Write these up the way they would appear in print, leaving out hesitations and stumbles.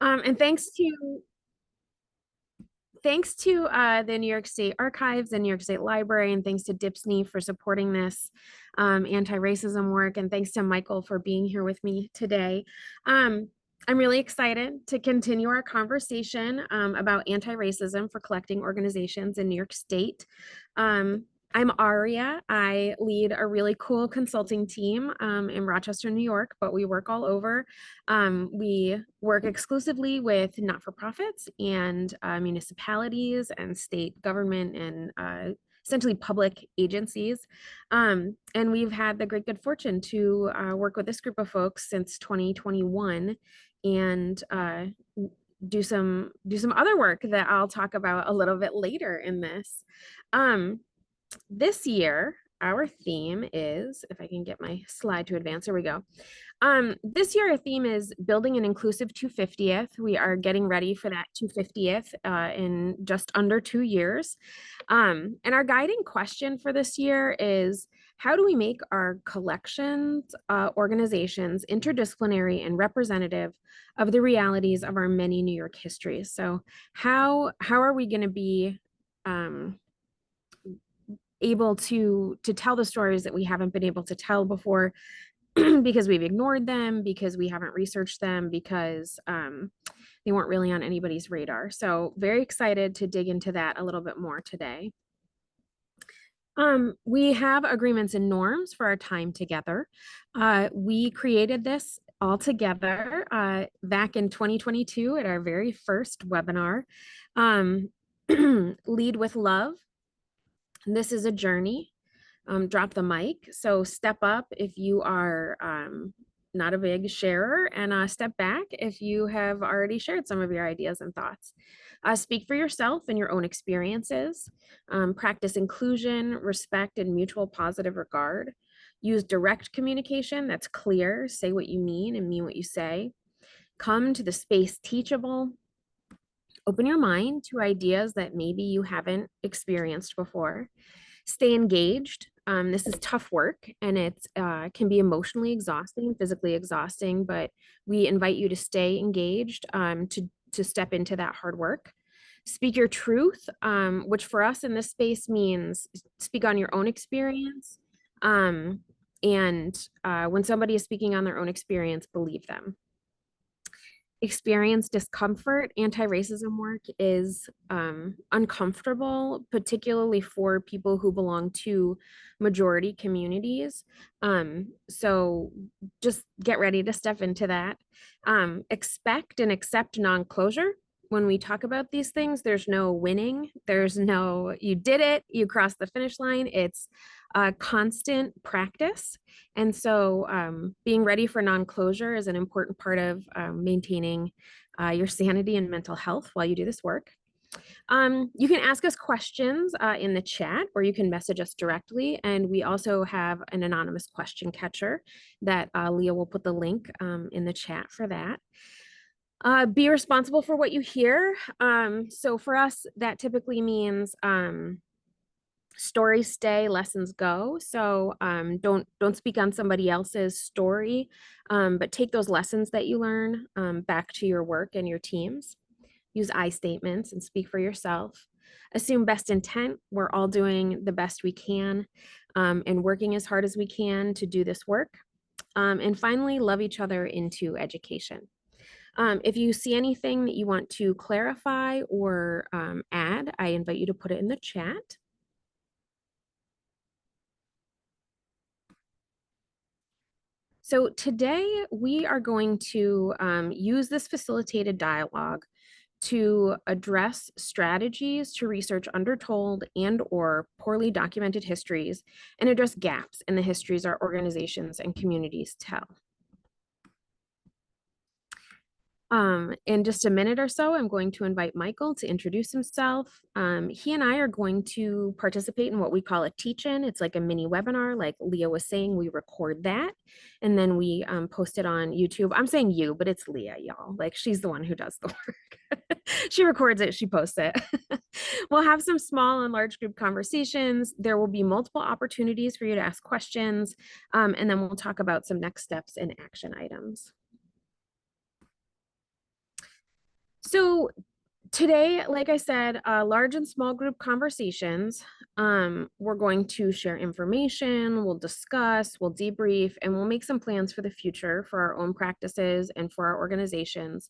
And thanks to the New York State Archives and New York State Library, and thanks to DHPSNY for supporting this anti-racism work, and thanks to Michael for being here with me today. I'm really excited to continue our conversation about anti-racism for collecting organizations in New York State. I'm Aria. I lead a really cool consulting team in Rochester, New York, but we work all over. We work exclusively with not-for-profits and municipalities and state government and essentially public agencies. And we've had the great good fortune to work with this group of folks since 2021 and do some other work that I'll talk about a little bit later in this. This year, our theme is, if I can get my slide to advance, there we go. This year, our theme is building an inclusive 250th. We are getting ready for that 250th in just under 2 years. And our guiding question for this year is, how do we make our collections, organizations interdisciplinary and representative of the realities of our many New York histories? So how are we going to be able to tell the stories that we haven't been able to tell before because we've ignored them, because we haven't researched them, because they weren't really on anybody's radar. So very excited to dig into that a little bit more today. We have agreements and norms for our time together. We created this all together back in 2022 at our very first webinar. Lead with love. This is a journey. Drop the mic. So step up if you are not a big sharer, and step back if you have already shared some of your ideas and thoughts. Speak for yourself and your own experiences. Practice inclusion, respect, and mutual positive regard. Use direct communication that's clear. Say what you mean and mean what you say. Come to the space teachable. Open your mind to ideas that maybe you haven't experienced before. Stay engaged. This is tough work, and it can be emotionally exhausting, physically exhausting, but we invite you to stay engaged, to step into that hard work. Speak your truth, which for us in this space means speak on your own experience. And when somebody is speaking on their own experience, believe them. Experience discomfort. Anti-racism work is uncomfortable, particularly for people who belong to majority communities. So just get ready to step into that. Expect and accept non-closure. When we talk about these things, there's no winning. There's no, you did it, you crossed the finish line. It's a constant practice. And so being ready for non-closure is an important part of maintaining your sanity and mental health while you do this work. You can ask us questions in the chat, or you can message us directly. And we also have an anonymous question catcher that Leah will put the link in the chat for that. Be responsible for what you hear. So for us, that typically means stories stay, lessons go. So don't speak on somebody else's story, but take those lessons that you learn back to your work and your teams. Use I statements and speak for yourself. Assume best intent. We're all doing the best we can and working as hard as we can to do this work. And finally, love each other into education. If you see anything that you want to clarify or add, I invite you to put it in the chat. So today we are going to use this facilitated dialogue to address strategies to research undertold and or poorly documented histories and address gaps in the histories our organizations and communities tell. In just a minute or so, I'm going to invite Michael to introduce himself. He and I are going to participate in what we call a teach-in. It's like a mini webinar, like Leah was saying. We record that and then we post it on YouTube. I'm saying you, but it's Leah, y'all. Like, she's the one who does the work. She records it, she posts it. We'll have some small and large group conversations. There will be multiple opportunities for you to ask questions, and then we'll talk about some next steps and action items. So today, like I said, large and small group conversations. We're going to share information, we'll discuss, we'll debrief, and we'll make some plans for the future for our own practices and for our organizations.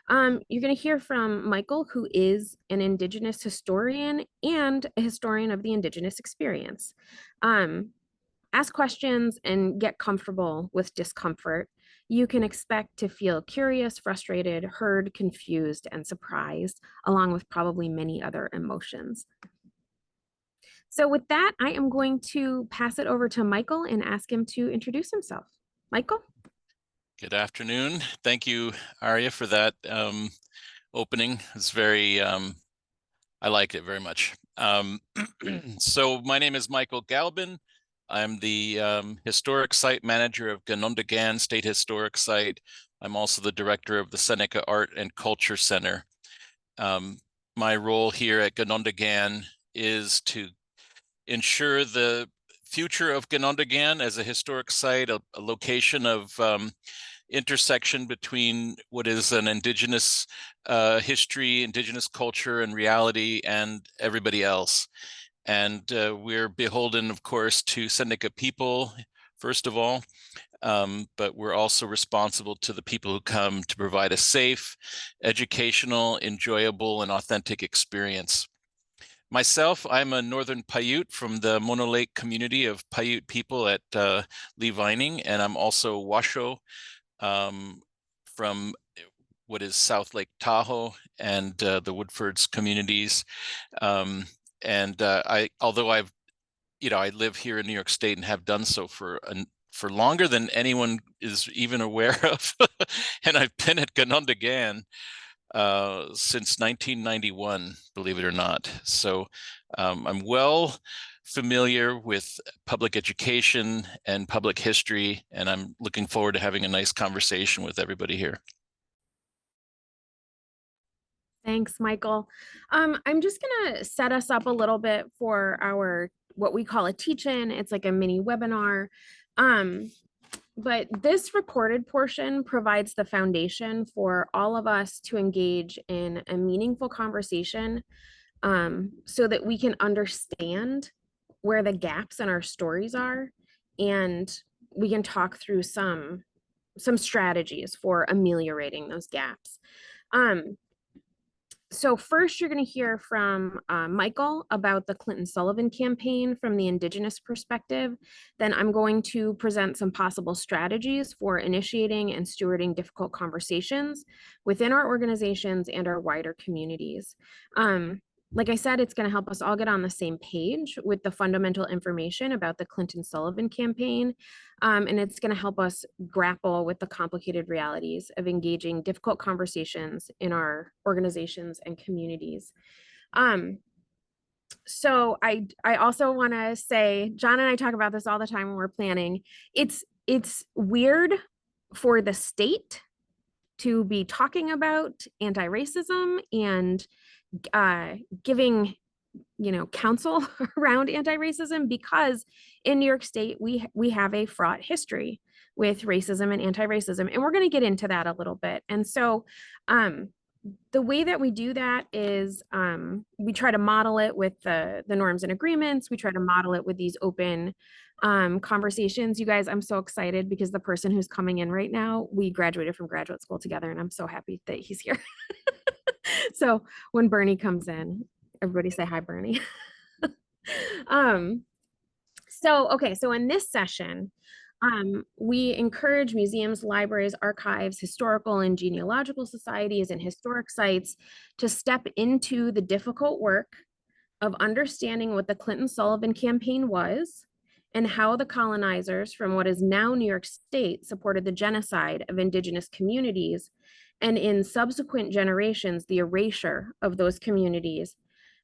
You're going to hear from Michael, who is an Indigenous historian and a historian of the Indigenous experience. Ask questions and get comfortable with discomfort. You can expect to feel curious, frustrated, heard, confused, and surprised, along with probably many other emotions. So with that, I am going to pass it over to Michael and ask him to introduce himself. Michael? Good afternoon. Thank you, Arya, for that opening. It's very, I liked it very much. So my name is Michael Galbin. I'm the Historic Site Manager of Ganondagan State Historic Site. I'm also the Director of the Seneca Art and Culture Center. My role here at Ganondagan is to ensure the future of Ganondagan as a historic site, a location of intersection between what is an Indigenous history, Indigenous culture and reality, and everybody else. And we're beholden, of course, to Seneca people, first of all, but we're also responsible to the people who come to provide a safe, educational, enjoyable, and authentic experience. Myself, I'm a Northern Paiute from the Mono Lake community of Paiute people at Lee Vining, and I'm also Washoe from what is South Lake Tahoe and the Woodfords communities. Although I live here in New York State and have done so for longer than anyone is even aware of, and I've been at Ganondagan since 1991, believe it or not. So I'm well familiar with public education and public history, and I'm looking forward to having a nice conversation with everybody here. Thanks, Michael. I'm just gonna set us up a little bit for our what we call a teach-in. It's like a mini webinar. But this recorded portion provides the foundation for all of us to engage in a meaningful conversation so that we can understand where the gaps in our stories are, and we can talk through some strategies for ameliorating those gaps. So first, you're going to hear from Michael about the Clinton Sullivan campaign from the Indigenous perspective. Then I'm going to present some possible strategies for initiating and stewarding difficult conversations within our organizations and our wider communities. Like I said, it's going to help us all get on the same page with the fundamental information about the Clinton Sullivan campaign. And it's going to help us grapple with the complicated realities of engaging difficult conversations in our organizations and communities. So I also want to say, John and I talk about this all the time when we're planning. It's weird for the state to be talking about anti-racism and giving counsel around anti-racism, because in New York State we have a fraught history with racism and anti-racism, and we're going to get into that a little bit. And so the way that we do that is we try to model it with the norms and agreements. We try to model it with these open conversations. You guys, I'm so excited because the person who's coming in right now, we graduated from graduate school together, and I'm so happy that he's here. So when Bernie comes in, everybody say hi, Bernie. So in this session, we encourage museums, libraries, archives, historical and genealogical societies, and historic sites to step into the difficult work of understanding what the Clinton Sullivan campaign was and how the colonizers from what is now New York State supported the genocide of Indigenous communities, and in subsequent generations, the erasure of those communities,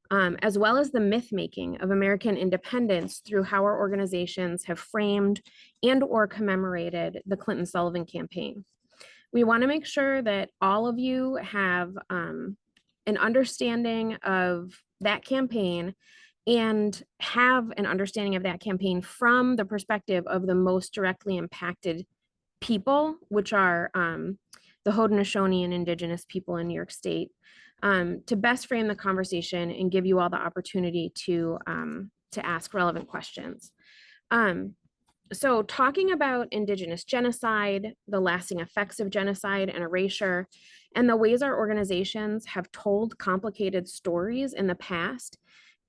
as well as the myth-making of American independence through how our organizations have framed and or commemorated the Clinton Sullivan campaign. We want to make sure that all of you have an understanding of that campaign and have an understanding of that campaign from the perspective of the most directly impacted people, which are the Haudenosaunee and Indigenous people in New York State, to best frame the conversation and give you all the opportunity to ask relevant questions. So talking about Indigenous genocide, the lasting effects of genocide and erasure, and the ways our organizations have told complicated stories in the past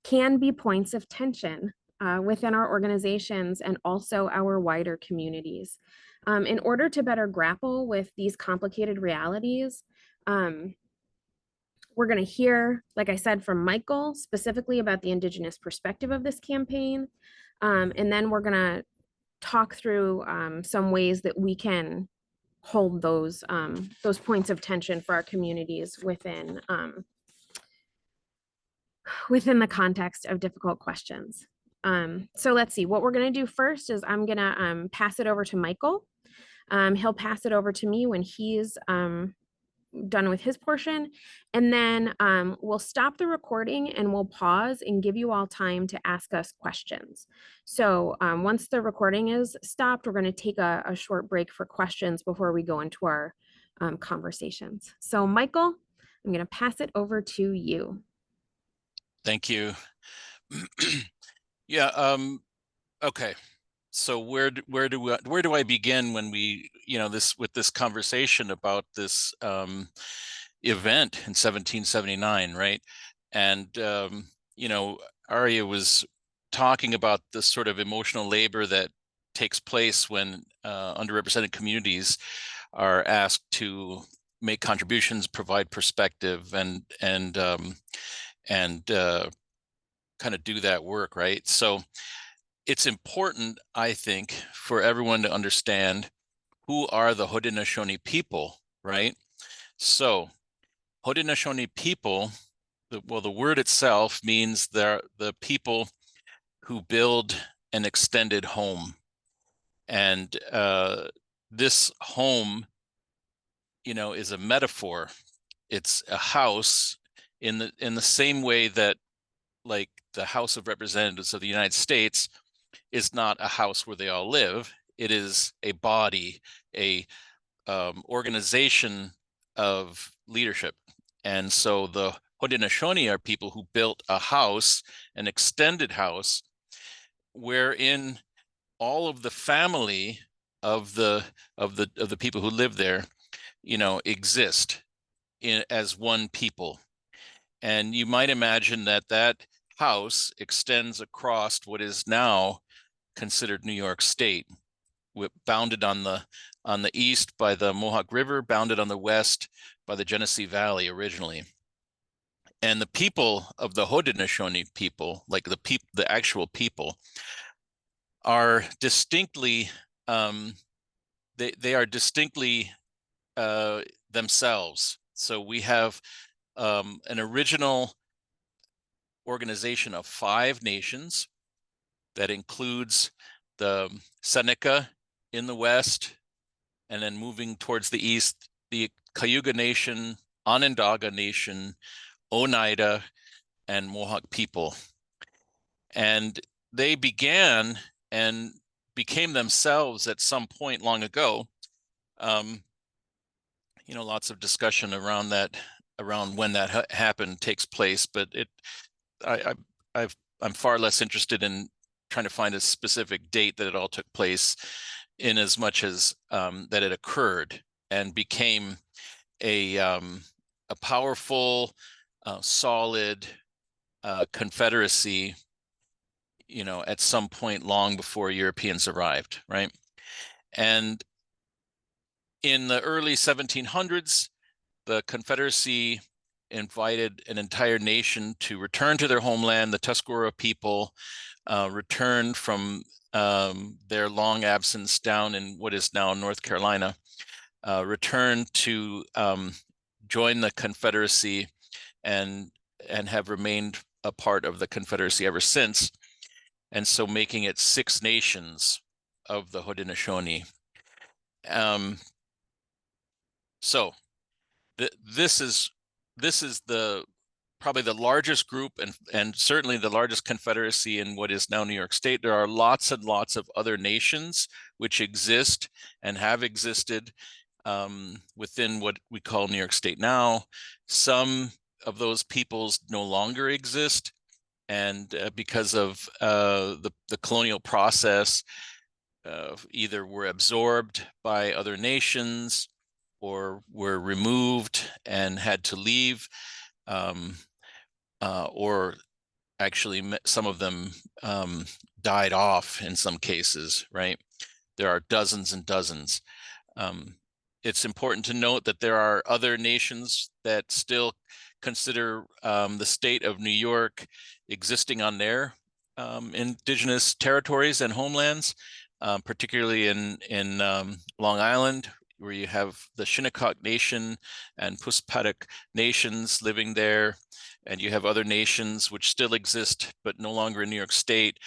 can be points of tension within our organizations and also our wider communities. In order to better grapple with these complicated realities, we're going to hear, like I said, from Michael specifically about the Indigenous perspective of this campaign. And then we're going to talk through some ways that we can hold those points of tension for our communities within the context of difficult questions. So let's see, what we're going to do first is I'm going to pass it over to Michael. He'll pass it over to me when he's done with his portion. And then we'll stop the recording and we'll pause and give you all time to ask us questions. So once the recording is stopped, we're going to take a short break for questions before we go into our conversations. So Michael, I'm going to pass it over to you. Thank you. Yeah. Okay. So where do I begin when we, with this conversation about this event in 1779, right? And Arya was talking about this sort of emotional labor that takes place when underrepresented communities are asked to make contributions, provide perspective, and kind of do that work, right? So it's important, I think, for everyone to understand who are the Haudenosaunee people, right? So Haudenosaunee people, the word itself means they're the people who build an extended home. And this home, is a metaphor. It's a house in the same way that, like, the House of Representatives of the United States is not a house where they all live. It is a body, a organization of leadership. And so the Haudenosaunee are people who built a house, an extended house, wherein all of the family of the people who live there, exist as one people. And you might imagine that house extends across what is now considered New York State, bounded on the east by the Mohawk River, bounded on the west by the Genesee Valley originally. And the people of the Haudenosaunee people, like the actual people, are distinctly they are distinctly themselves. So we have an original organization of 5 nations that includes the Seneca in the west, and then moving towards the east, the Cayuga Nation, Onondaga Nation, Oneida, and Mohawk people. And they began and became themselves at some point long ago. Lots of discussion around when that happened takes place, but I'm far less interested in trying to find a specific date that it all took place, in as much as that it occurred and became a powerful, solid confederacy, at some point long before Europeans arrived, right? And in the early 1700s, the Confederacy invited an entire nation to return to their homeland. The Tuscarora people returned from their long absence down in what is now North Carolina, returned to join the Confederacy and have remained a part of the Confederacy ever since. And so making it 6 nations of the Haudenosaunee. So this is probably the largest group and certainly the largest confederacy in what is now New York State. There are lots and lots of other nations which exist and have existed within what we call New York State now. Some of those peoples no longer exist, and because of the colonial process, either were absorbed by other nations or were removed and had to leave, or actually some of them died off in some cases, right? There are dozens and dozens. It's important to note that there are other nations that still consider the state of New York existing on their indigenous territories and homelands, particularly in Long Island, where you have the Shinnecock Nation and Puspatak nations living there, and you have other nations which still exist but no longer in New York State.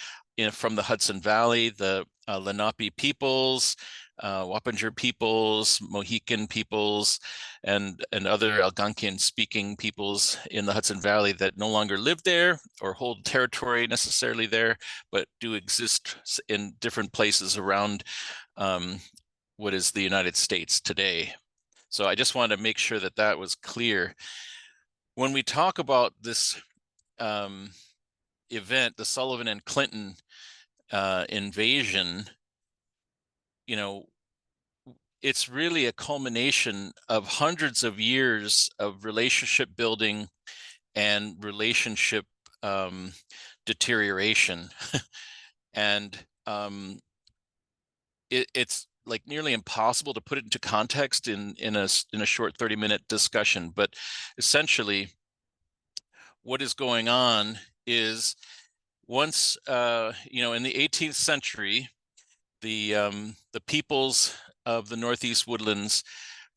From the Hudson Valley, the Lenape peoples, Wappinger peoples, Mohican peoples, and other Algonquian-speaking peoples in the Hudson Valley that no longer live there or hold territory necessarily there, but do exist in different places around what is the United States today. So I just wanted to make sure that that was clear. When we talk about this event, the Sullivan and Clinton invasion, you know, it's really a culmination of hundreds of years of relationship building and relationship deterioration. And it's like nearly impossible to put it into context in a short 30-minute discussion. But essentially, what is going on is once, in the 18th century, the peoples of the Northeast Woodlands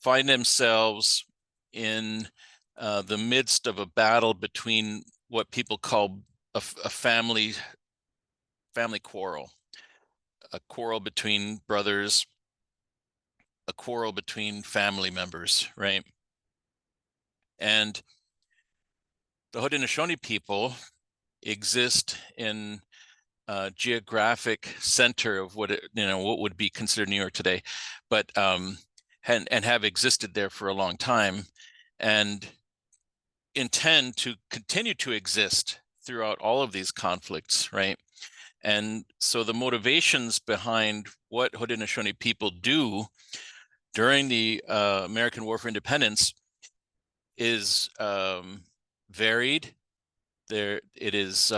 find themselves in the midst of a battle between what people call a family quarrel, a quarrel between brothers, a quarrel between family members, right? And the Haudenosaunee people exist in geographic center of what would be considered New York today, but and have existed there for a long time, and intend to continue to exist throughout all of these conflicts, right? And so the motivations behind what Haudenosaunee people do during the American War for Independence is varied. It is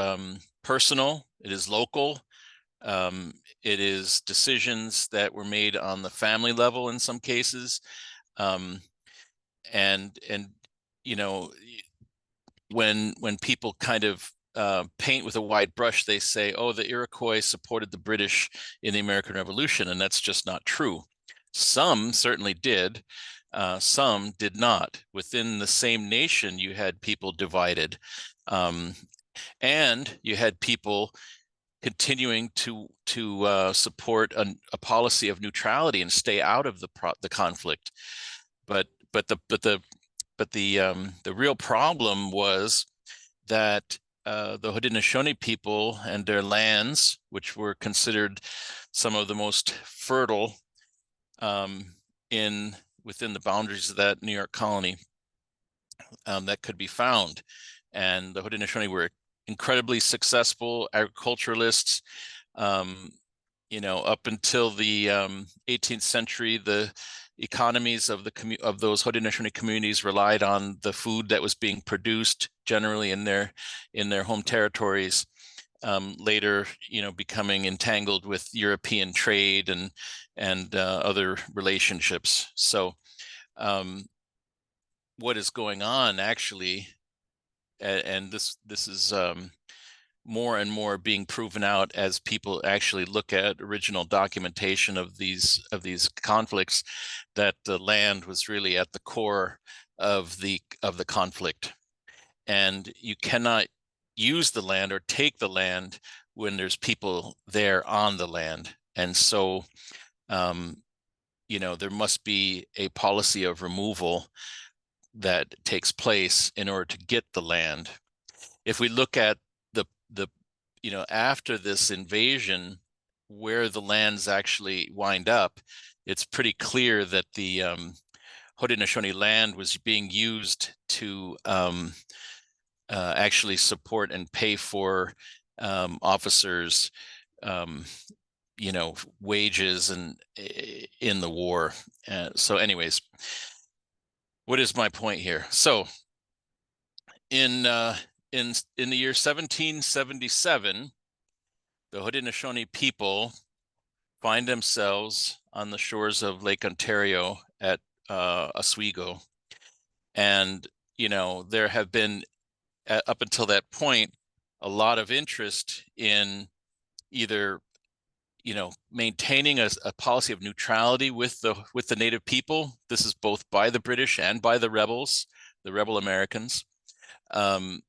personal, it is local, it is decisions that were made on the family level in some cases, and when people kind of paint with a wide brush, they say, oh, the Iroquois supported the British in the American Revolution, and that's just not true. Some certainly did. Some did not. Within the same nation, you had people divided, and you had people continuing to support a policy of neutrality and stay out of the conflict. But the real problem was that the Haudenosaunee people and their lands, which were considered some of the most fertile within the boundaries of that New York colony, that could be found. And the Haudenosaunee were incredibly successful agriculturalists. Up until the 18th century, the economies of those Haudenosaunee communities relied on the food that was being produced generally in their home territories. Later, becoming entangled with European trade and other relationships. So, what is going on actually, and this is more and more being proven out as people actually look at original documentation of these conflicts, that the land was really at the core of the conflict, and you cannot use the land or take the land when there's people there on the land. And so there must be a policy of removal that takes place in order to get the land. If we look at the after this invasion, where the lands actually wind up, it's pretty clear that the Haudenosaunee land was being used to actually support and pay for officers, wages and in the war. So anyways, what is my point here? So in the year 1777, the Haudenosaunee people find themselves on the shores of Lake Ontario at Oswego. And, there have been, up until that point, a lot of interest in either, maintaining a policy of neutrality with the native people. This is both by the British and by the rebels, the rebel Americans. They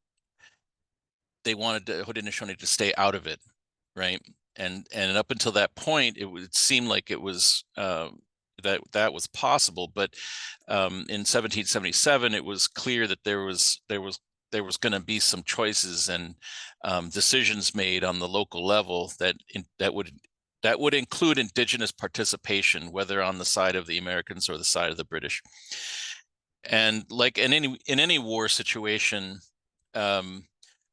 wanted the Haudenosaunee to stay out of it, right? And up until that point, it seemed like it was that was possible. But in 1777, it was clear that there was going to be some choices and decisions made on the local level that would include Indigenous participation, whether on the side of the Americans or the side of the British. And like in any war situation,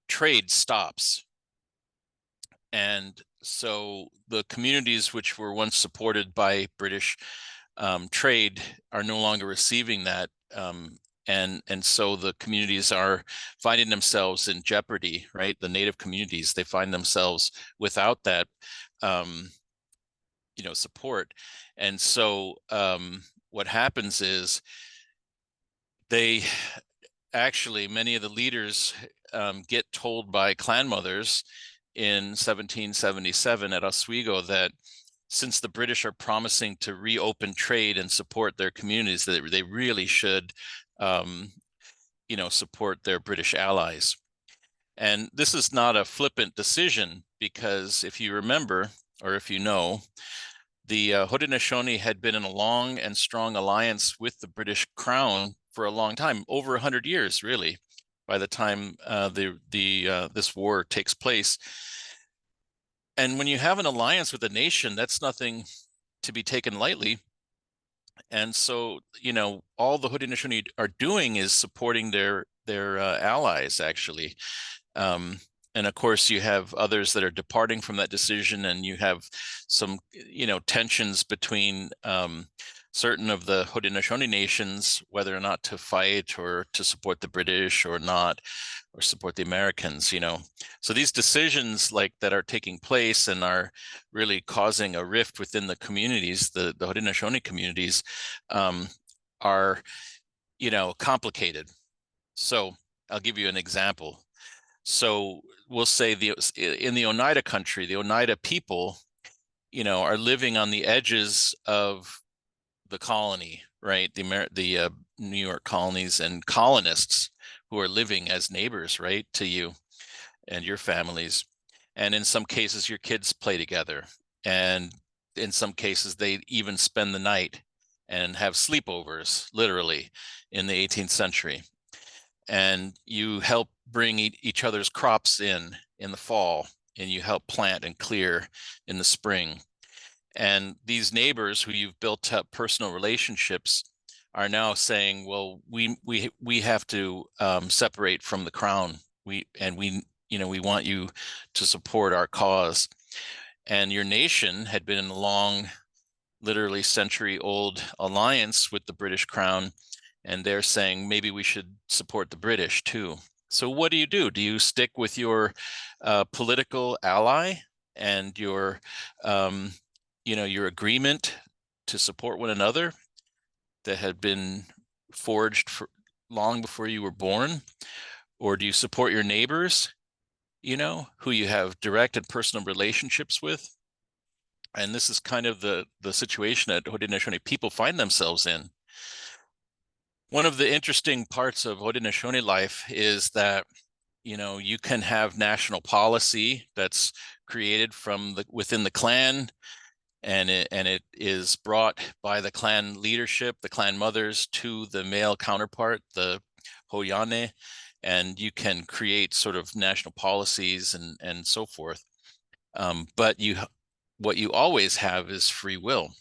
trade stops. And so the communities which were once supported by British trade are no longer receiving that. And so the communities are finding themselves in jeopardy, right? The native communities, they find themselves without that, support. And so what happens is many of the leaders get told by clan mothers in 1777 at Oswego that since the British are promising to reopen trade and support their communities, that they really should, support their British allies. And this is not a flippant decision, because if you remember, or if you know, the Haudenosaunee had been in a long and strong alliance with the British Crown for a long time, over 100 years, really, by the time this war takes place. And when you have an alliance with a nation, that's nothing to be taken lightly. And so, all the Haudenosaunee are doing is supporting their allies, actually. And of course, you have others that are departing from that decision, and you have some, tensions between certain of the Haudenosaunee nations, whether or not to fight or to support the British or not, or support the Americans, So these decisions that are taking place and are really causing a rift within the communities, the Haudenosaunee communities, are, complicated. So I'll give you an example. So we'll say in the Oneida country, the Oneida people, are living on the edges of the colony, right? The New York colonies, and colonists who are living as neighbors, right, to you and your families. And in some cases, your kids play together. And in some cases, they even spend the night and have sleepovers, literally, in the 18th century. And you help bring each other's crops in the fall, and you help plant and clear in the spring. And these neighbors who you've built up personal relationships are now saying, well, we have to separate from the Crown. We want you to support our cause. And your nation had been in a long, literally century-old alliance with the British Crown, and they're saying maybe we should support the British too. So what do? Do you stick with your political ally and your agreement to support one another that had been forged for long before you were born? Or do you support your neighbors, who you have direct and personal relationships with? And this is kind of the situation that Haudenosaunee people find themselves in. One of the interesting parts of Haudenosaunee life is that, you can have national policy that's created from within the clan, and it is brought by the clan leadership, the clan mothers, to the male counterpart, the Hoyane, and you can create sort of national policies and so forth. But what you always have is free will.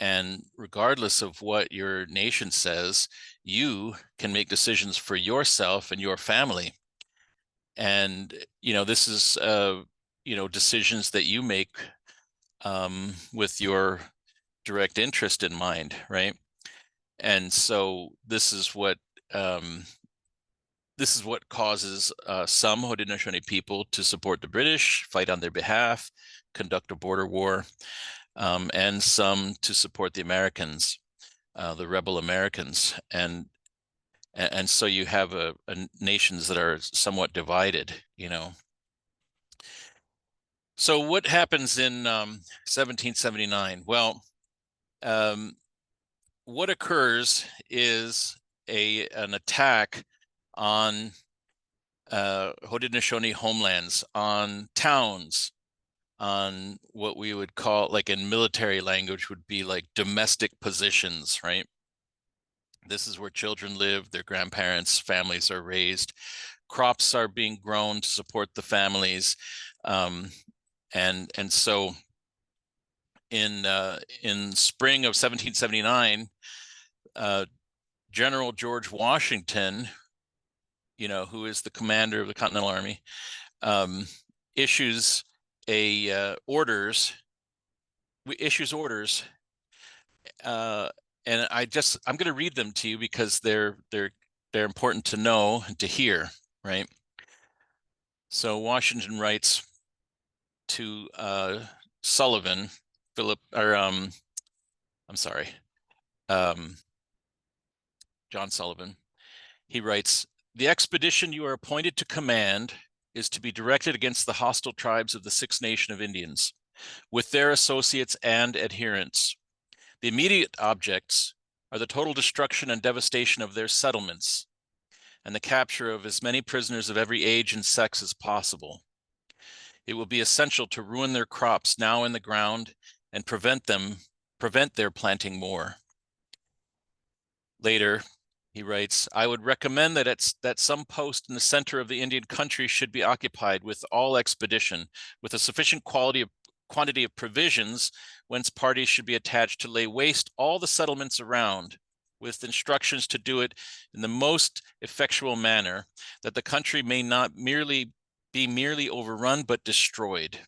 And regardless of what your nation says, you can make decisions for yourself and your family. And, this is, decisions that you make with your direct interest in mind, right? And so this is what causes some Haudenosaunee people to support the British, fight on their behalf, conduct a border war, and some to support the Americans, the rebel Americans. And so you have a nations that are somewhat divided, So what happens in 1779? Well, what occurs is an attack on Haudenosaunee homelands, on towns, on what we would call, like in military language, would be like domestic positions, right? This is where children live, their grandparents, families are raised, crops are being grown to support the families, and so in spring of 1779, General George Washington, who is the commander of the Continental Army, issues orders, and I'm going to read them to you because they're important to know and to hear, right? So Washington writes to Sullivan, John Sullivan. He writes, "The expedition you are appointed to command is to be directed against the hostile tribes of the Six Nation of Indians, with their associates and adherents. The immediate objects are the total destruction and devastation of their settlements, and the capture of as many prisoners of every age and sex as possible. It will be essential to ruin their crops now in the ground and prevent their planting more." Later, he writes, "I would recommend that some post in the center of the Indian country should be occupied with all expedition, with a sufficient quantity of provisions, whence parties should be attached to lay waste all the settlements around, with instructions to do it in the most effectual manner, that the country may not be merely overrun, but destroyed.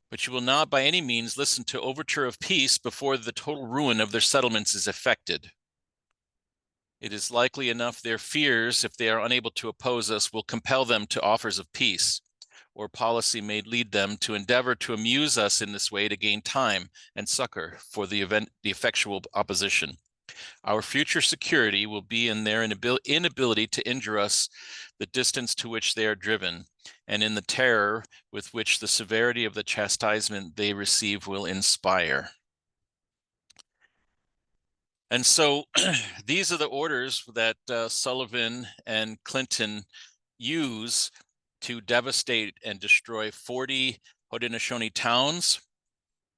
But you will not by any means listen to overture of peace before the total ruin of their settlements is effected. It is likely enough their fears, if they are unable to oppose us, will compel them to offers of peace, or policy may lead them to endeavor to amuse us in this way to gain time and succor for the effectual opposition. Our future security will be in their inability to injure us, the distance to which they are driven, and in the terror with which the severity of the chastisement they receive will inspire." And so these are the orders that Sullivan and Clinton use to devastate and destroy 40 Haudenosaunee towns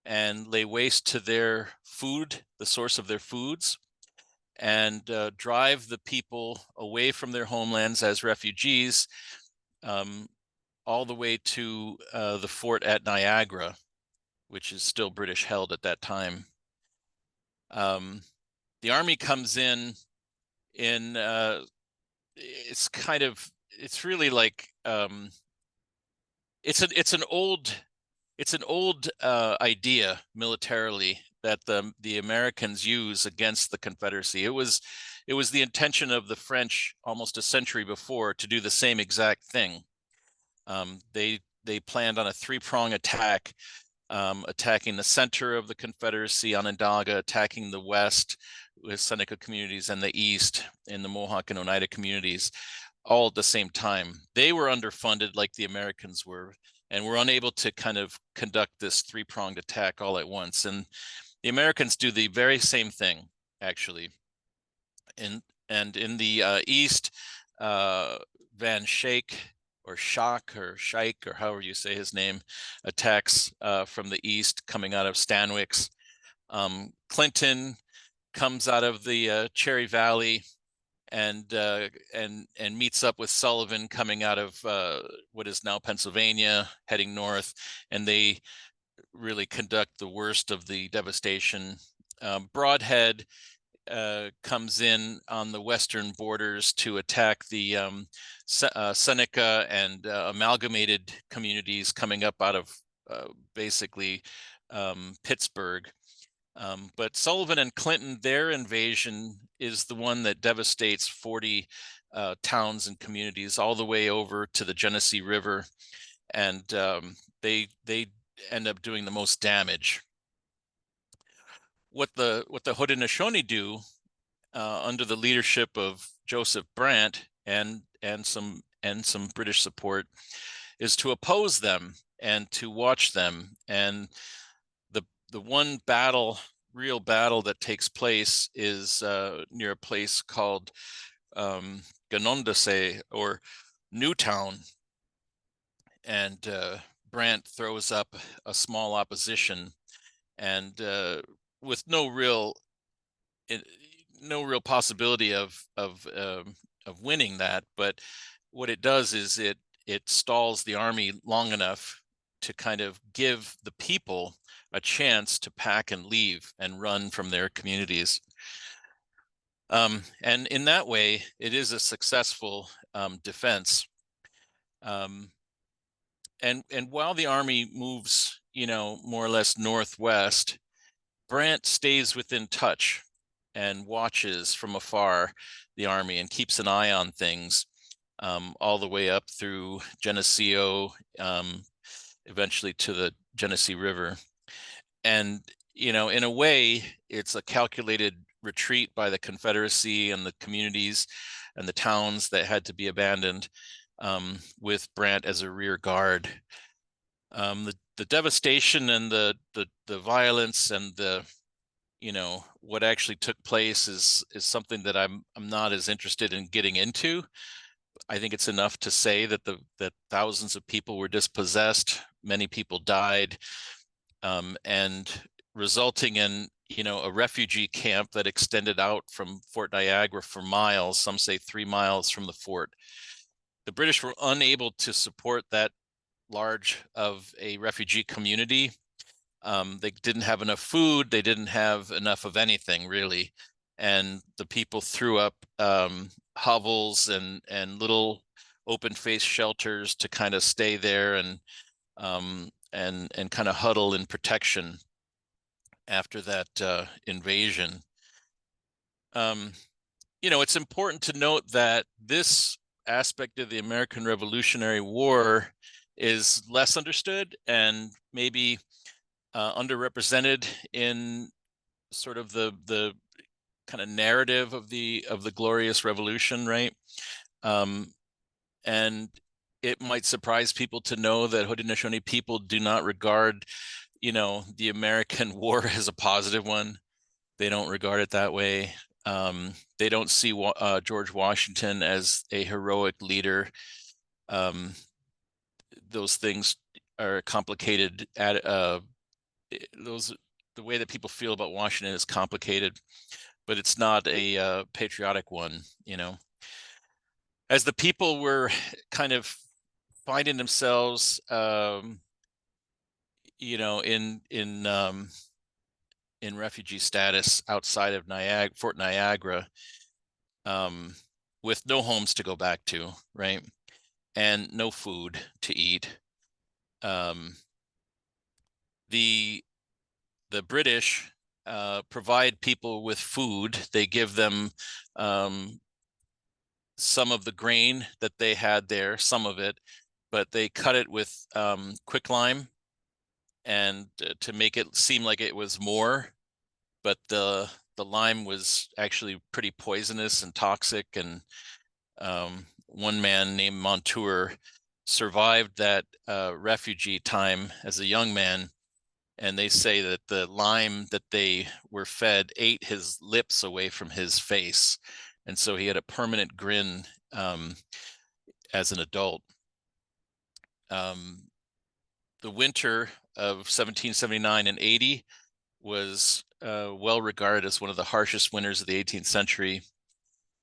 and lay waste to their food, the source of their foods, and drive the people away from their homelands as refugees, all the way to the fort at Niagara, which is still British held at that time. The army comes in it's really like it's an old idea militarily that the Americans use against the Confederacy. It was the intention of the French almost a century before to do the same exact thing. They planned on a three-prong attack, attacking the center of the Confederacy, Onondaga, attacking the west with Seneca communities, and the east in the Mohawk and Oneida communities, all at the same time. They were underfunded like the Americans were, and were unable to kind of conduct this three-pronged attack all at once. And the Americans do the very same thing, actually. And in the east, Van Schaik, or Shock, or Shike, or however you say his name, attacks from the east, coming out of Stanwix. Clinton comes out of the Cherry Valley and meets up with Sullivan coming out of what is now Pennsylvania, heading north, and they really conduct the worst of the devastation. Broadhead comes in on the western borders to attack the Seneca and amalgamated communities coming up out of basically Pittsburgh. But Sullivan and Clinton, their invasion is the one that devastates 40 towns and communities all the way over to the Genesee River, and they end up doing the most damage. What the Haudenosaunee do under the leadership of Joseph Brant and some British support is to oppose them and to watch them. And the one real battle that takes place is near a place called Ganondase, or Newtown, and Brant throws up a small opposition, and with no real possibility of winning that. But what it does is it stalls the army long enough to kind of give the people a chance to pack and leave and run from their communities. And in that way, it is a successful defense. And while the army moves, more or less northwest, Brant stays within touch and watches from afar the army and keeps an eye on things all the way up through Geneseo, eventually to the Genesee River. And, in a way, it's a calculated retreat by the Confederacy and the communities and the towns that had to be abandoned, with Brant as a rear guard. The devastation and the violence and the what actually took place is something that I'm not as interested in getting into. I think it's enough to say that that thousands of people were dispossessed, many people died, and resulting in a refugee camp that extended out from Fort Niagara for miles, some say 3 miles from the fort. The British were unable to support that large of a refugee community. They didn't have enough food. They didn't have enough of anything, really. And the people threw up hovels and little open-faced shelters to kind of stay there and kind of huddle in protection after that invasion. It's important to note that this aspect of the American Revolutionary War is less understood and maybe underrepresented in sort of the kind of narrative of the Glorious Revolution, right? And it might surprise people to know that Haudenosaunee people do not regard, the American war as a positive one. They don't regard it that way. They don't see George Washington as a heroic leader. Those things are complicated. The way that people feel about Washington is complicated, but it's not a patriotic one, As the people were kind of finding themselves, in refugee status outside of Fort Niagara, with no homes to go back to, right, and no food to eat. The British provide people with food. They give them some of the grain that they had there, some of it, but they cut it with quicklime and to make it seem like it was more, but the lime was actually pretty poisonous and toxic. And one man named Montour survived that refugee time as a young man, and they say that the lime that they were fed ate his lips away from his face, and so he had a permanent grin as an adult. The winter of 1779 and 80 was well regarded as one of the harshest winters of the 18th century.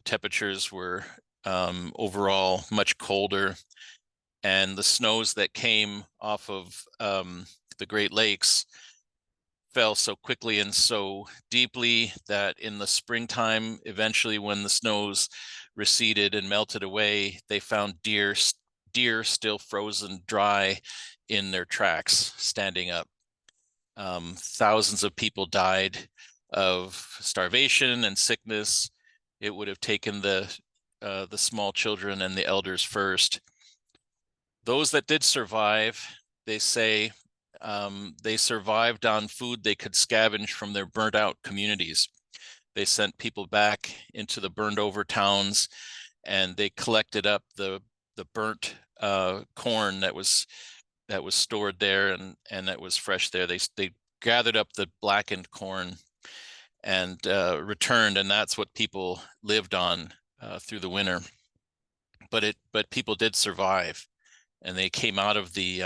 Temperatures were overall much colder, and the snows that came off of the Great Lakes fell so quickly and so deeply that in the springtime, eventually when the snows receded and melted away, they found deer still frozen dry in their tracks, standing up. Thousands of people died of starvation and sickness. It would have taken the small children and the elders first. Those that did survive, they say, they survived on food they could scavenge from their burnt out communities. They sent people back into the burned over towns, and they collected up the burnt corn that was stored there and that was fresh there. They gathered up the blackened corn and returned, and that's what people lived on through the winter. But people did survive, and they came out of the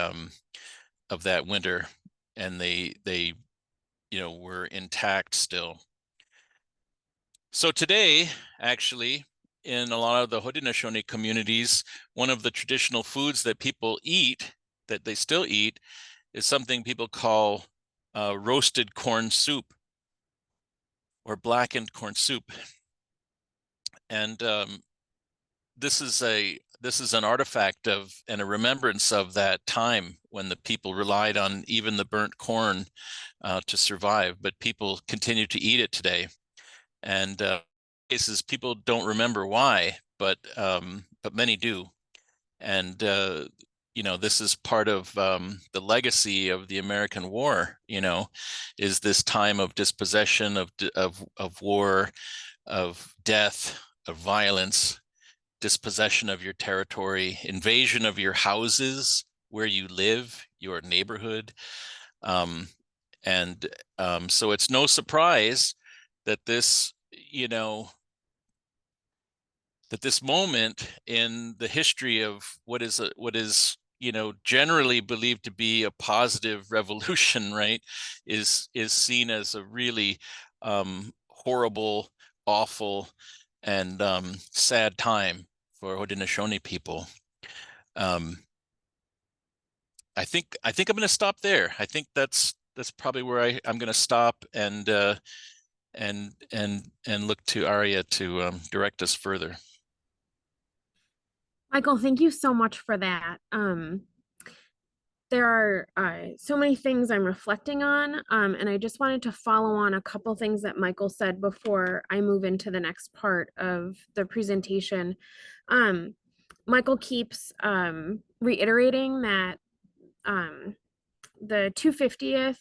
of that winter, and they were intact still. So today, actually, in a lot of the Haudenosaunee communities, one of the traditional foods that people eat, that they still eat, is something people call roasted corn soup or blackened corn soup. And this is an artifact of and a remembrance of that time when the people relied on even the burnt corn to survive, but people continue to eat it today. And cases people don't remember why, but many do. And this is part of the legacy of the American War. Is this time of dispossession, of war, of death, of violence, dispossession of your territory, invasion of your houses, where you live, your neighborhood. So it's no surprise that this moment in the history of what is generally believed to be a positive revolution, right, is seen as a really horrible, awful, and sad time for Haudenosaunee people. I think I'm going to stop there. I think that's probably where I'm going to stop and look to Aria to direct us further. Michael, thank you so much for that. There are so many things I'm reflecting on, and I just wanted to follow on a couple things that Michael said before I move into the next part of the presentation. Michael keeps reiterating that the 250th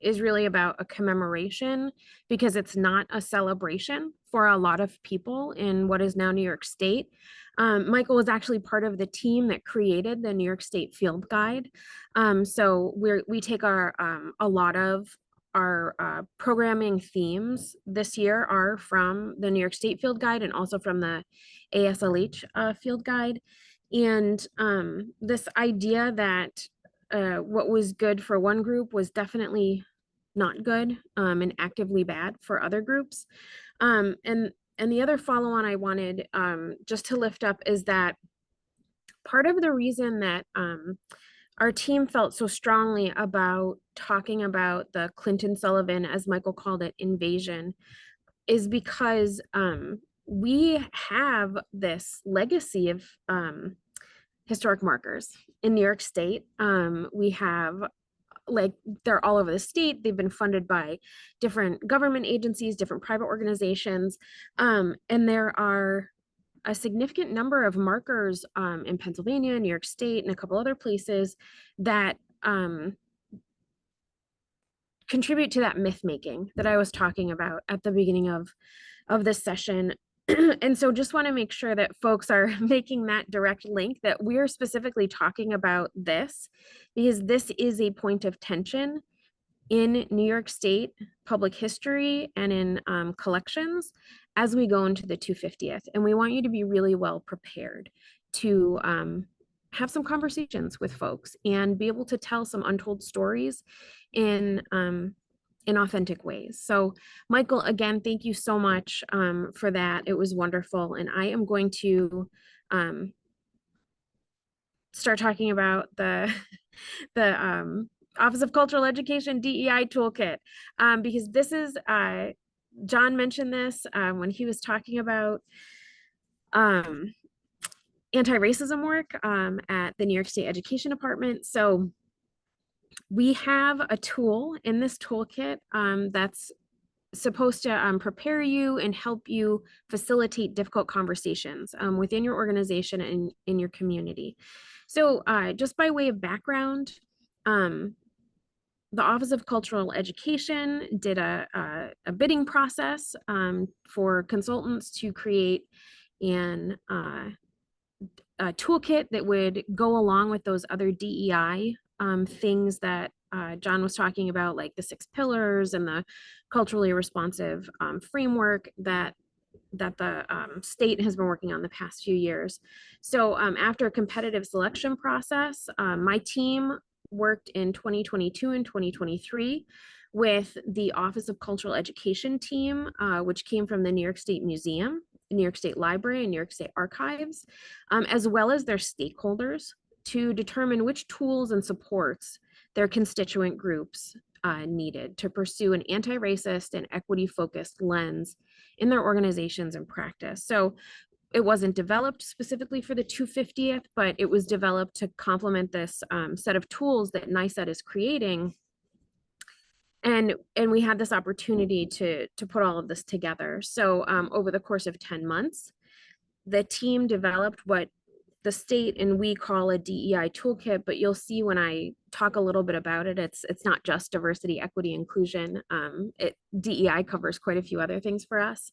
is really about a commemoration because it's not a celebration for a lot of people in what is now New York State. Michael was actually part of the team that created the New York State Field Guide. So we take a lot of our programming themes this year are from the New York State Field Guide and also from the AASLH Field Guide. And this idea that what was good for one group was definitely not good and actively bad for other groups. And the other follow-on I wanted just to lift up is that part of the reason that our team felt so strongly about talking about the Clinton Sullivan, as Michael called it, invasion, is because we have this legacy of historic markers in New York State. We have, like, they're all over the state. They've been funded by different government agencies, different private organizations. And there are a significant number of markers in Pennsylvania, New York State, and a couple other places that contribute to that myth making that I was talking about at the beginning of this session. And so just want to make sure that folks are making that direct link, that we're specifically talking about this because this is a point of tension in New York State public history and in collections as we go into the 250th. And we want you to be really well prepared to have some conversations with folks and be able to tell some untold stories in authentic ways. So Michael, again, thank you so much for that. It was wonderful. And I am going to start talking about the Office of Cultural Education DEI Toolkit, because this is, John mentioned this when he was talking about anti-racism work at the New York State Education Department. So we have a tool in this toolkit that's supposed to prepare you and help you facilitate difficult conversations within your organization and in your community. So just by way of background, the Office of Cultural Education did a bidding process for consultants to create a toolkit that would go along with those other DEI things that John was talking about, like the 6 pillars and the culturally responsive framework that the state has been working on the past few years. So after a competitive selection process, my team worked in 2022 and 2023 with the Office of Cultural Education team, which came from the New York State Museum, New York State Library, and New York State Archives, as well as their stakeholders, to determine which tools and supports their constituent groups needed to pursue an anti-racist and equity-focused lens in their organizations and practice. So it wasn't developed specifically for the 250th, but it was developed to complement this set of tools that NYSET is creating. And we had this opportunity to put all of this together. So over the course of 10 months, the team developed what the state and we call a DEI toolkit, but you'll see when I talk a little bit about it, it's not just diversity, equity, inclusion. DEI covers quite a few other things for us.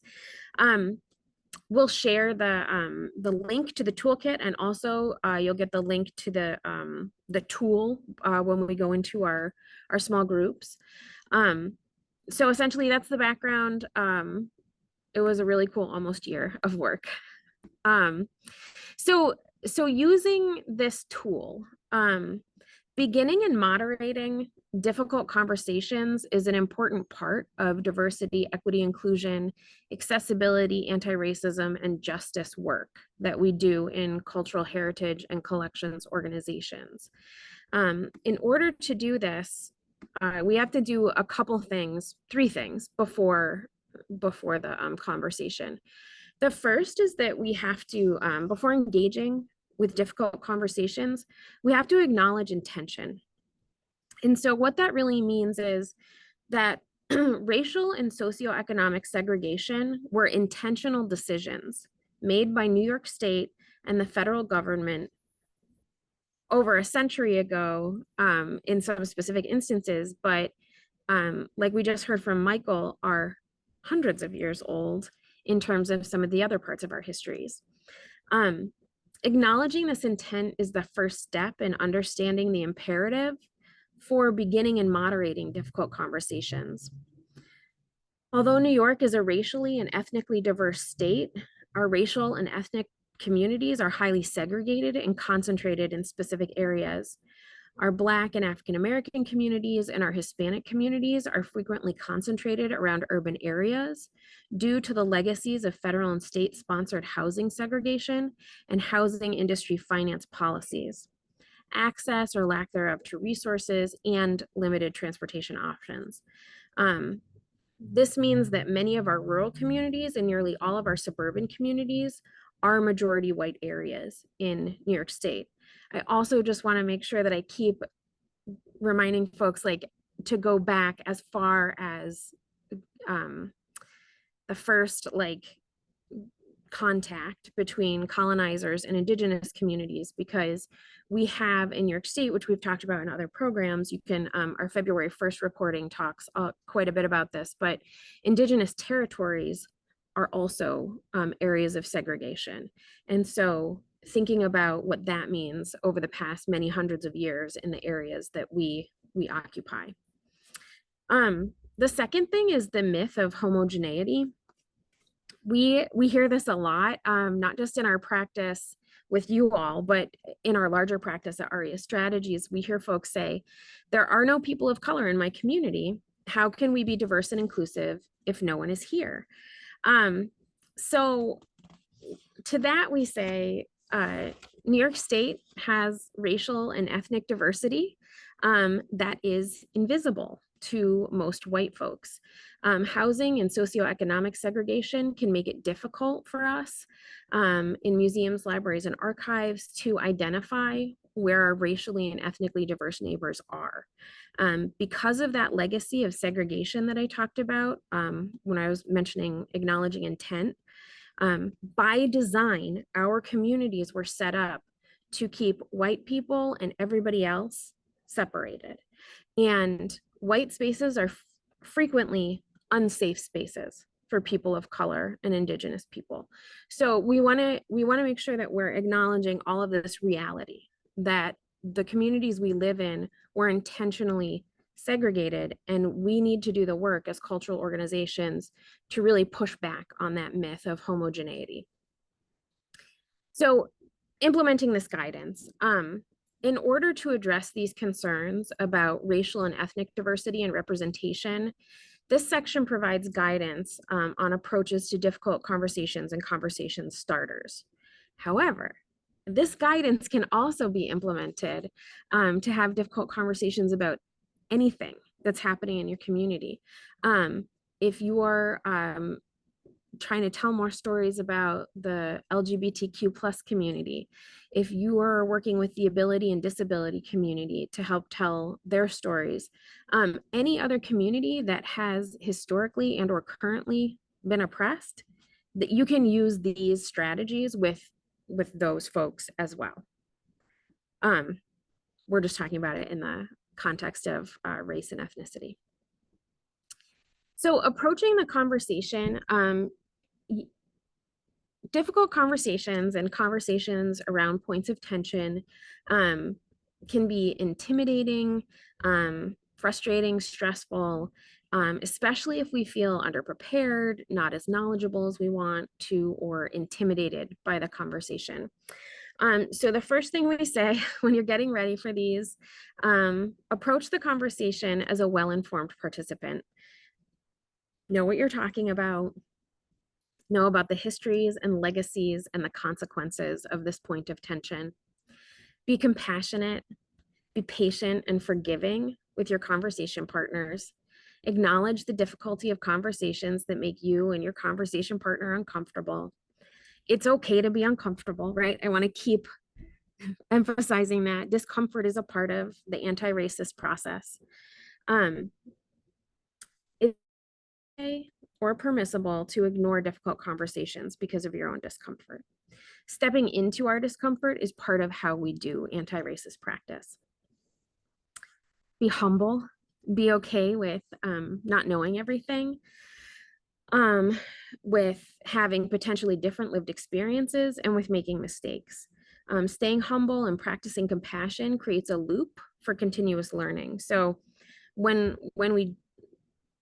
We'll share the link to the toolkit, and also you'll get the link to the tool when we go into our small groups. So essentially that's the background. It was a really cool almost year of work. So using this tool, beginning and moderating difficult conversations is an important part of diversity, equity, inclusion, accessibility, anti-racism, and justice work that we do in cultural heritage and collections organizations. In order to do this, we have to do a couple things, 3 things before the conversation. The first is that we have to, before engaging with difficult conversations, we have to acknowledge intention. And so what that really means is that racial and socioeconomic segregation were intentional decisions made by New York State and the federal government over a century ago in some specific instances, but like we just heard from Michael, are hundreds of years old in terms of some of the other parts of our histories. Acknowledging this intent is the first step in understanding the imperative for beginning and moderating difficult conversations. Although New York is a racially and ethnically diverse state, our racial and ethnic communities are highly segregated and concentrated in specific areas. Our Black and African American communities and our Hispanic communities are frequently concentrated around urban areas due to the legacies of federal and state sponsored housing segregation and housing industry finance policies, access or lack thereof to resources, and limited transportation options. This means that many of our rural communities and nearly all of our suburban communities are majority white areas in New York State. I also just want to make sure that I keep reminding folks to go back as far as the first contact between colonizers and indigenous communities, because we have in New York State, which we've talked about in other programs, you can, our February 1st recording talks quite a bit about this, but indigenous territories are also areas of segregation. And so thinking about what that means over the past many hundreds of years in the areas that we occupy. The second thing is the myth of homogeneity. We hear this a lot, not just in our practice with you all, but in our larger practice at ARIA Strategies. We hear folks say, there are no people of color in my community. How can we be diverse and inclusive if no one is here? So to that we say, New York State has racial and ethnic diversity. that is invisible to most white folks. Housing and socioeconomic segregation can make it difficult for us in museums, libraries, and archives to identify where our racially and ethnically diverse neighbors are. Because of that legacy of segregation that I talked about when I was mentioning acknowledging intent, by design, our communities were set up to keep white people and everybody else separated. And white spaces are frequently unsafe spaces for people of color and indigenous people. So we want to make sure that we're acknowledging all of this reality, that the communities we live in were intentionally segregated, and we need to do the work as cultural organizations to really push back on that myth of homogeneity. So implementing this guidance, in order to address these concerns about racial and ethnic diversity and representation, this section provides guidance on approaches to difficult conversations and conversation starters. However, this guidance can also be implemented to have difficult conversations about anything that's happening in your community. If you are trying to tell more stories about the LGBTQ plus community, if you are working with the ability and disability community to help tell their stories, any other community that has historically and or currently been oppressed, that you can use these strategies with those folks as well. We're just talking about it in the context of race and ethnicity. So approaching the conversation, difficult conversations and conversations around points of tension can be intimidating, frustrating, stressful, especially if we feel underprepared, not as knowledgeable as we want to, or intimidated by the conversation. So the first thing we say when you're getting ready for these, approach the conversation as a well-informed participant. Know what you're talking about. Know about the histories and legacies and the consequences of this point of tension. Be compassionate, be patient and forgiving with your conversation partners. Acknowledge the difficulty of conversations that make you and your conversation partner uncomfortable. It's okay to be uncomfortable, right? I want to keep emphasizing that discomfort is a part of the anti-racist process. It's okay or permissible to ignore difficult conversations because of your own discomfort. Stepping into our discomfort is part of how we do anti-racist practice. Be humble, be okay with not knowing everything, with having potentially different lived experiences, and with making mistakes. Staying humble and practicing compassion creates a loop for continuous learning. So when we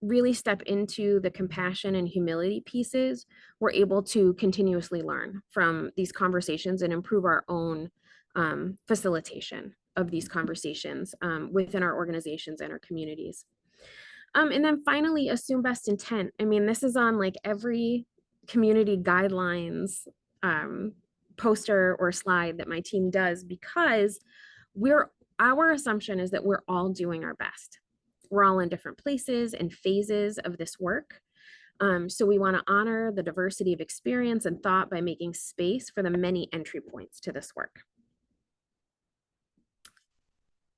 really step into the compassion and humility pieces, we're able to continuously learn from these conversations and improve our own facilitation of these conversations within our organizations and our communities. And then finally, assume best intent. I mean, this is on like every community guidelines poster or slide that my team does, because our assumption is that we're all doing our best. We're all in different places and phases of this work. So we want to honor the diversity of experience and thought by making space for the many entry points to this work.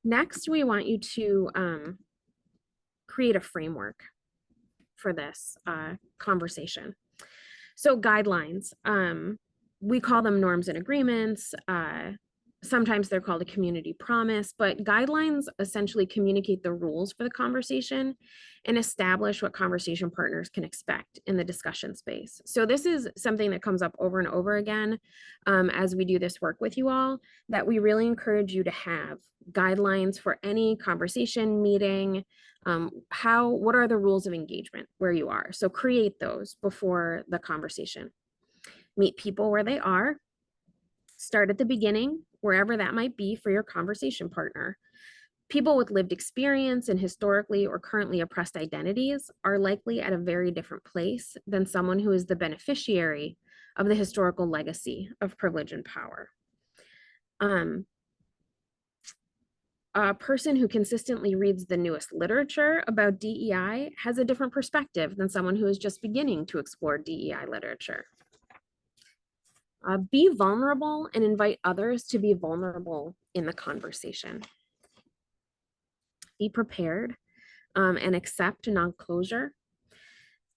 Next, we want you to create a framework for this conversation. So guidelines, we call them norms and agreements. Sometimes they're called a community promise, but guidelines essentially communicate the rules for the conversation and establish what conversation partners can expect in the discussion space. So this is something that comes up over and over again as we do this work with you all, that we really encourage you to have guidelines for any conversation, meeting, what are the rules of engagement where you are. So create those before the conversation. Meet people where they are. Start at the beginning, wherever that might be for your conversation partner. People with lived experience and historically or currently oppressed identities are likely at a very different place than someone who is the beneficiary of the historical legacy of privilege and power. a person who consistently reads the newest literature about DEI has a different perspective than someone who is just beginning to explore DEI literature. Be vulnerable and invite others to be vulnerable in the conversation. Be prepared and accept non-closure.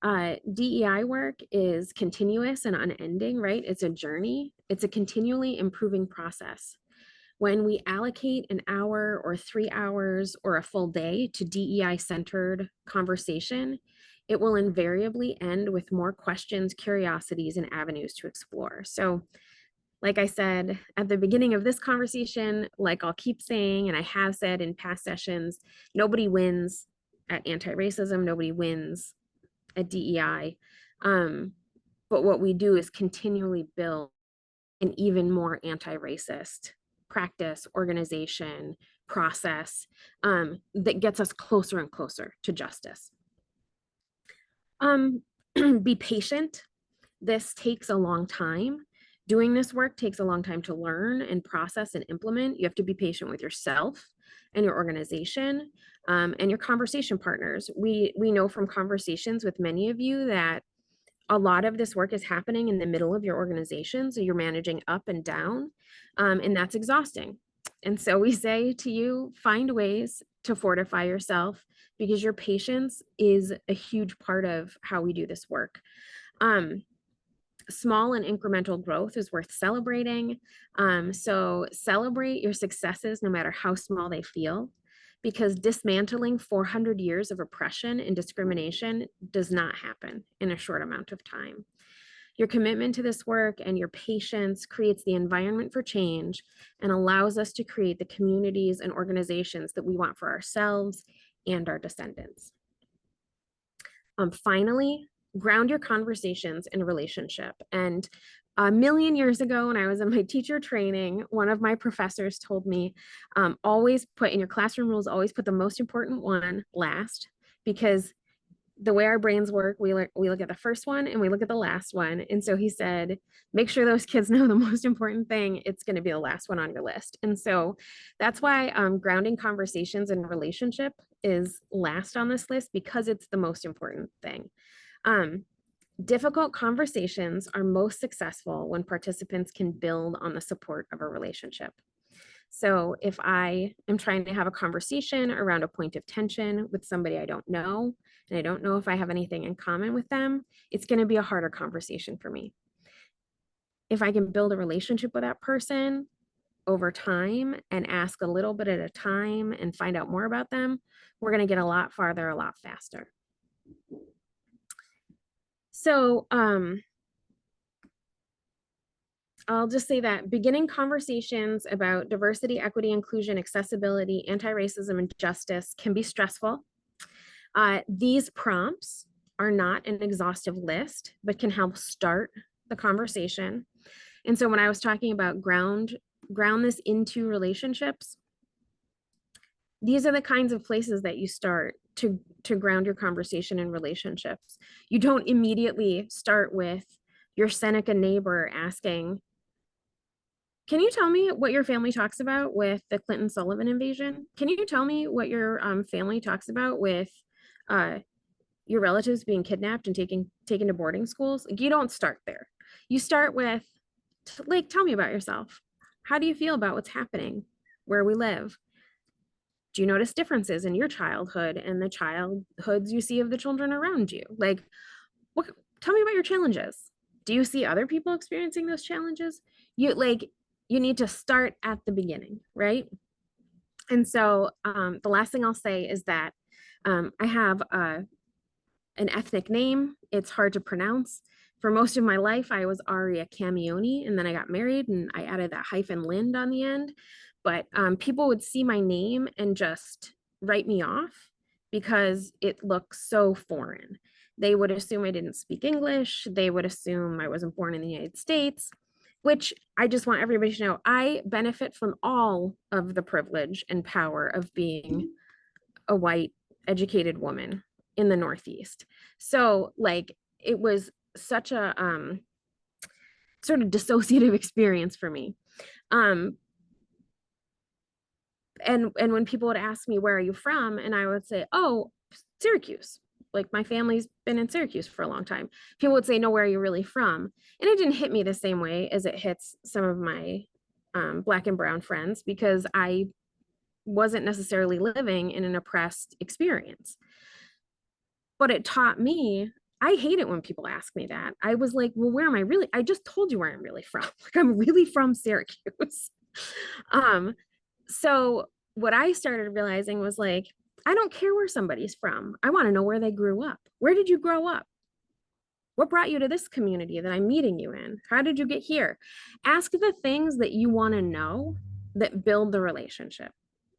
DEI work is continuous and unending, right? It's a journey. It's a continually improving process. When we allocate an hour or 3 hours or a full day to DEI-centered conversation, it will invariably end with more questions, curiosities, and avenues to explore. So, like I said at the beginning of this conversation, like I'll keep saying, and I have said in past sessions, nobody wins at anti-racism, nobody wins at DEI. But what we do is continually build an even more anti-racist practice, organization, process that gets us closer and closer to justice. Be patient. This takes a long time. Doing this work takes a long time to learn and process and implement. You have to be patient with yourself and your organization and your conversation partners. We know from conversations with many of you that a lot of this work is happening in the middle of your organization. So you're managing up and down, and that's exhausting. And so we say to you, find ways to fortify yourself because your patience is a huge part of how we do this work. Small and incremental growth is worth celebrating. So celebrate your successes no matter how small they feel, because dismantling 400 years of oppression and discrimination does not happen in a short amount of time. Your commitment to this work and your patience creates the environment for change and allows us to create the communities and organizations that we want for ourselves and our descendants. Finally, ground your conversations in a relationship. And a million years ago, when I was in my teacher training, one of my professors told me, always put in your classroom rules, always put the most important one last, because the way our brains work, we look at the first one and we look at the last one. And so he said, make sure those kids know the most important thing, it's going to be the last one on your list. And so that's why grounding conversations in relationship is last on this list, because it's the most important thing. Difficult conversations are most successful when participants can build on the support of a relationship. So if I am trying to have a conversation around a point of tension with somebody I don't know, and I don't know if I have anything in common with them, it's going to be a harder conversation for me. If I can build a relationship with that person over time and ask a little bit at a time and find out more about them, we're going to get a lot farther, a lot faster. So I'll just say that beginning conversations about diversity, equity, inclusion, accessibility, anti-racism, and justice can be stressful. These prompts are not an exhaustive list, but can help start the conversation. And so when I was talking about ground this into relationships, these are the kinds of places that you start to ground your conversation in relationships. You don't immediately start with your Seneca neighbor asking, can you tell me what your family talks about with the Clinton Sullivan invasion? Can you tell me what your family talks about with your relatives being kidnapped and taken to boarding schools? Like, you don't start there. You start with, like, tell me about yourself. How do you feel about what's happening where we live? Do you notice differences in your childhood and the childhoods you see of the children around you? Like, tell me about your challenges. Do you see other people experiencing those challenges? You need to start at the beginning, right? And so the last thing I'll say is that I have an ethnic name. It's hard to pronounce. For most of my life, I was Aria Camioni, and then I got married and I added that hyphen Lind on the end. But people would see my name and just write me off because it looks so foreign. They would assume I didn't speak English. They would assume I wasn't born in the United States, which I just want everybody to know I benefit from all of the privilege and power of being a white, educated woman in the Northeast. So, like, it was such a sort of dissociative experience for me. And when people would ask me, where are you from? And I would say, oh, Syracuse. Like my family's been in Syracuse for a long time. People would say, no, where are you really from? And it didn't hit me the same way as it hits some of my Black and brown friends, because I wasn't necessarily living in an oppressed experience. But it taught me, I hate it when people ask me that. I was like, well, where am I really? I just told you where I'm really from. Like, I'm really from Syracuse. um, so what I started realizing was like, I don't care where somebody's from. I want to know where they grew up. Where did you grow up? What brought you to this community that I'm meeting you in? How did you get here? Ask the things that you want to know that build the relationship.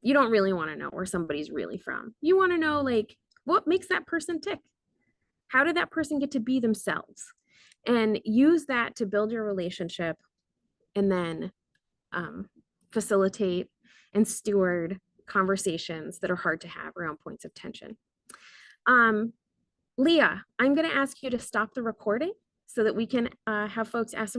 You don't really want to know where somebody's really from. You want to know, like, what makes that person tick? How did that person get to be themselves? And use that to build your relationship, and then facilitate and steward conversations that are hard to have around points of tension. Leah, I'm going to ask you to stop the recording so that we can have folks ask